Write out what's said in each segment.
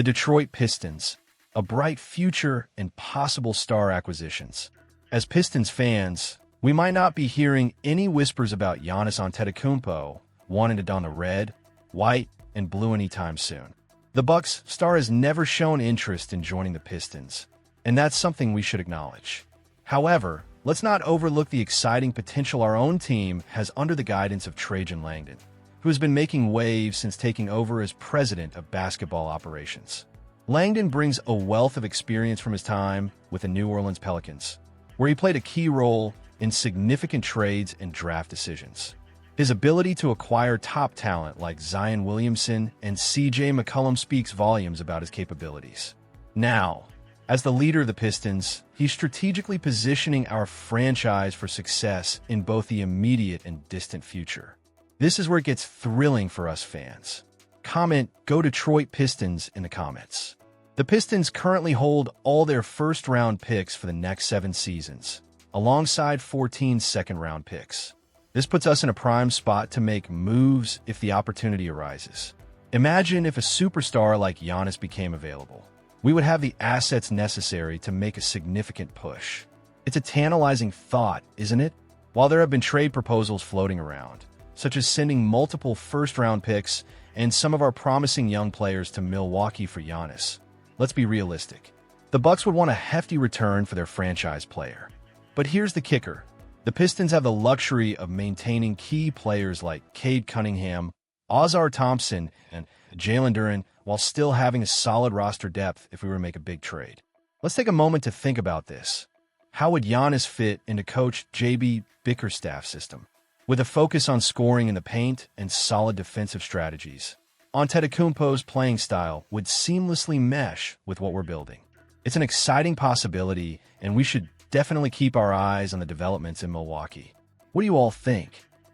The Detroit Pistons, a bright future and possible star acquisitions. As Pistons fans, we might not be hearing any whispers about Giannis Antetokounmpo wanting to don the red, white, and blue anytime soon. The Bucks star has never shown interest in joining the Pistons, and that's something we should acknowledge. However, let's not overlook the exciting potential our own team has under the guidance of Trajan Langdon, who has been making waves since taking over as president of basketball operations. Langdon brings a wealth of experience from his time with the New Orleans Pelicans, where he played a key role in significant trades and draft decisions. His ability to acquire top talent like Zion Williamson and C.J. McCollum speaks volumes about his capabilities. Now, as the leader of the Pistons, he's strategically positioning our franchise for success in both the immediate and distant future. This is where it gets thrilling for us fans. Comment "Go Detroit Pistons" in the comments. The Pistons currently hold all their first-round picks for the next 7 seasons, alongside 14 second-round picks. This puts us in a prime spot to make moves if the opportunity arises. Imagine if a superstar like Giannis became available. We would have the assets necessary to make a significant push. It's a tantalizing thought, isn't it? While there have been trade proposals floating around, such as sending multiple first-round picks and some of our promising young players to Milwaukee for Giannis, let's be realistic. The Bucks would want a hefty return for their franchise player. But here's the kicker. The Pistons have the luxury of maintaining key players like Cade Cunningham, Ausar Thompson, and Jalen Duren while still having a solid roster depth if we were to make a big trade. Let's take a moment to think about this. How would Giannis fit into Coach J.B. Bickerstaff's system? With a focus on scoring in the paint and solid defensive strategies, Antetokounmpo's playing style would seamlessly mesh with what we're building. It's an exciting possibility, and we should definitely keep our eyes on the developments in Milwaukee. What do you all think?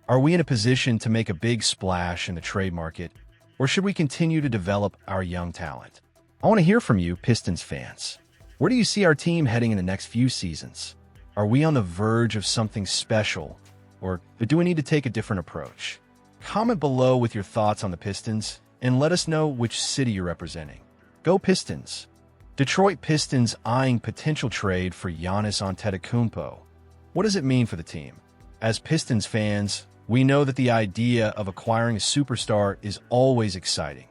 Are we in a position to make a big splash in the trade market, or should we continue to develop our young talent? I want to hear from you, Pistons fans. Where do you see our team heading in the next few seasons? Are we on the verge of something special, or do we need to take a different approach? Comment below with your thoughts on the Pistons, and let us know which city you're representing. Go Pistons! Detroit Pistons eyeing potential trade for Giannis Antetokounmpo. What does it mean for the team? As Pistons fans, we know that the idea of acquiring a superstar is always exciting,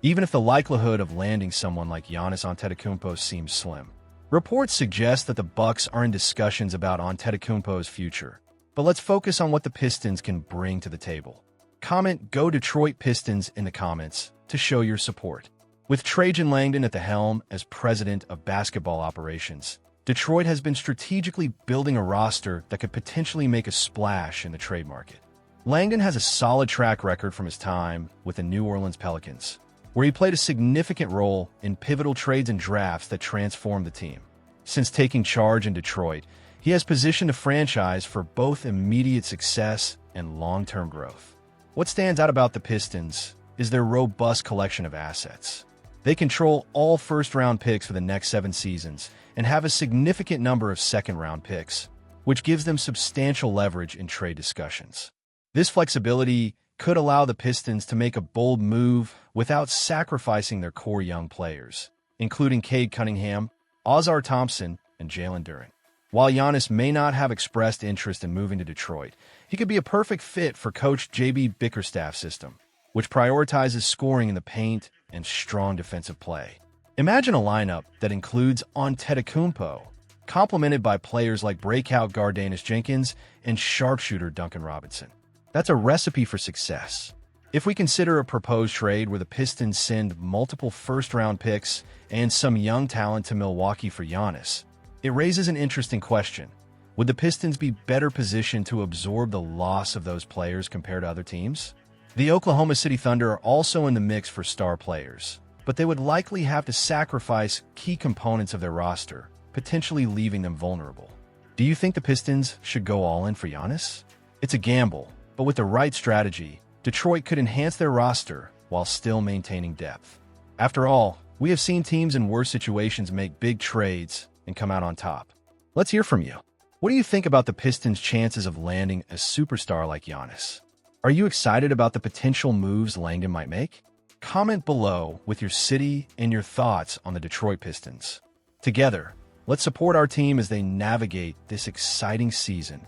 even if the likelihood of landing someone like Giannis Antetokounmpo seems slim. Reports suggest that the Bucks are in discussions about Antetokounmpo's future, but let's focus on what the Pistons can bring to the table. Comment "Go Detroit Pistons" in the comments to show your support. With Trajan Langdon at the helm as president of basketball operations, Detroit has been strategically building a roster that could potentially make a splash in the trade market. Langdon has a solid track record from his time with the New Orleans Pelicans, where he played a significant role in pivotal trades and drafts that transformed the team. Since taking charge in Detroit, he has positioned the franchise for both immediate success and long-term growth. What stands out about the Pistons is their robust collection of assets. They control all first-round picks for the next 7 seasons and have a significant number of second-round picks, which gives them substantial leverage in trade discussions. This flexibility could allow the Pistons to make a bold move without sacrificing their core young players, including Cade Cunningham, Ausar Thompson, and Jalen Duren. While Giannis may not have expressed interest in moving to Detroit, he could be a perfect fit for Coach J.B. Bickerstaff's system, which prioritizes scoring in the paint and strong defensive play. Imagine a lineup that includes Antetokounmpo, complemented by players like breakout guard Danis Jenkins and sharpshooter Duncan Robinson. That's a recipe for success. If we consider a proposed trade where the Pistons send multiple first-round picks and some young talent to Milwaukee for Giannis, it raises an interesting question. Would the Pistons be better positioned to absorb the loss of those players compared to other teams? The Oklahoma City Thunder are also in the mix for star players, but they would likely have to sacrifice key components of their roster, potentially leaving them vulnerable. Do you think the Pistons should go all in for Giannis? It's a gamble, but with the right strategy, Detroit could enhance their roster while still maintaining depth. After all, we have seen teams in worse situations make big trades and come out on top. Let's hear from you. What do you think about the Pistons' chances of landing a superstar like Giannis? Are you excited about the potential moves Langdon might make? Comment below with your city and your thoughts on the Detroit Pistons. Together, let's support our team as they navigate this exciting season.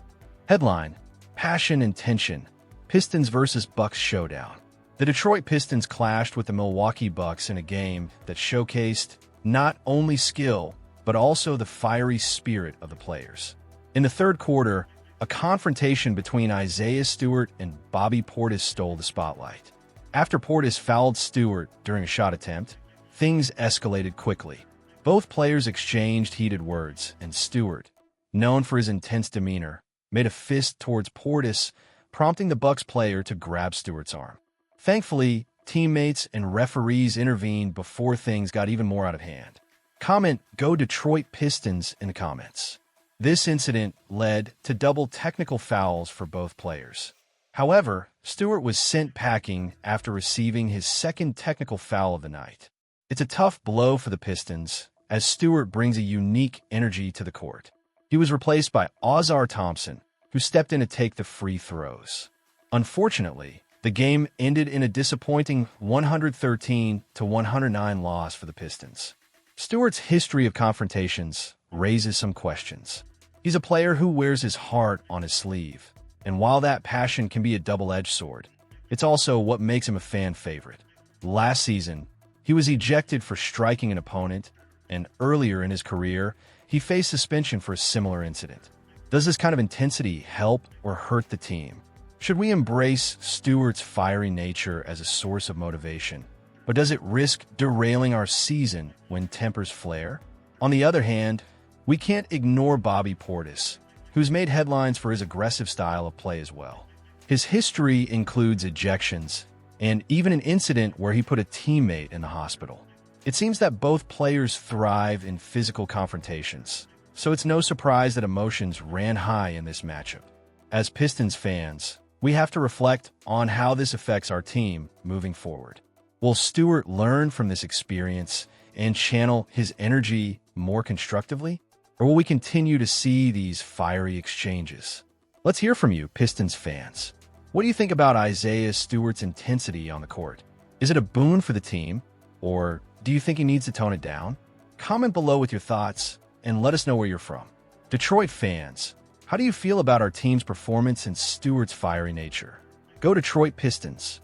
Headline: Passion and Tension. Pistons vs. Bucks Showdown. The Detroit Pistons clashed with the Milwaukee Bucks in a game that showcased not only skill, but also the fiery spirit of the players. In the third quarter, a confrontation between Isaiah Stewart and Bobby Portis stole the spotlight. After Portis fouled Stewart during a shot attempt, things escalated quickly. Both players exchanged heated words, and Stewart, known for his intense demeanor, made a fist towards Portis, prompting the Bucks player to grab Stewart's arm. Thankfully, teammates and referees intervened before things got even more out of hand. Comment "Go Detroit Pistons" in the comments. This incident led to double technical fouls for both players. However, Stewart was sent packing after receiving his second technical foul of the night. It's a tough blow for the Pistons, as Stewart brings a unique energy to the court. He was replaced by Ausar Thompson, who stepped in to take the free throws. Unfortunately, the game ended in a disappointing 113-109 loss for the Pistons. Stewart's history of confrontations raises some questions. He's a player who wears his heart on his sleeve, and while that passion can be a double-edged sword, it's also what makes him a fan favorite. Last season, he was ejected for striking an opponent, and earlier in his career, he faced suspension for a similar incident. Does this kind of intensity help or hurt the team? Should we embrace Stewart's fiery nature as a source of motivation, or does it risk derailing our season when tempers flare? On the other hand, we can't ignore Bobby Portis, who's made headlines for his aggressive style of play as well. His history includes ejections and even an incident where he put a teammate in the hospital. It seems that both players thrive in physical confrontations, so it's no surprise that emotions ran high in this matchup. As Pistons fans, we have to reflect on how this affects our team moving forward. Will Stewart learn from this experience and channel his energy more constructively? Or will we continue to see these fiery exchanges? Let's hear from you, Pistons fans. What do you think about Isaiah Stewart's intensity on the court? Is it a boon for the team, or do you think he needs to tone it down? Comment below with your thoughts and let us know where you're from. Detroit fans, how do you feel about our team's performance and Stewart's fiery nature? Go Detroit Pistons!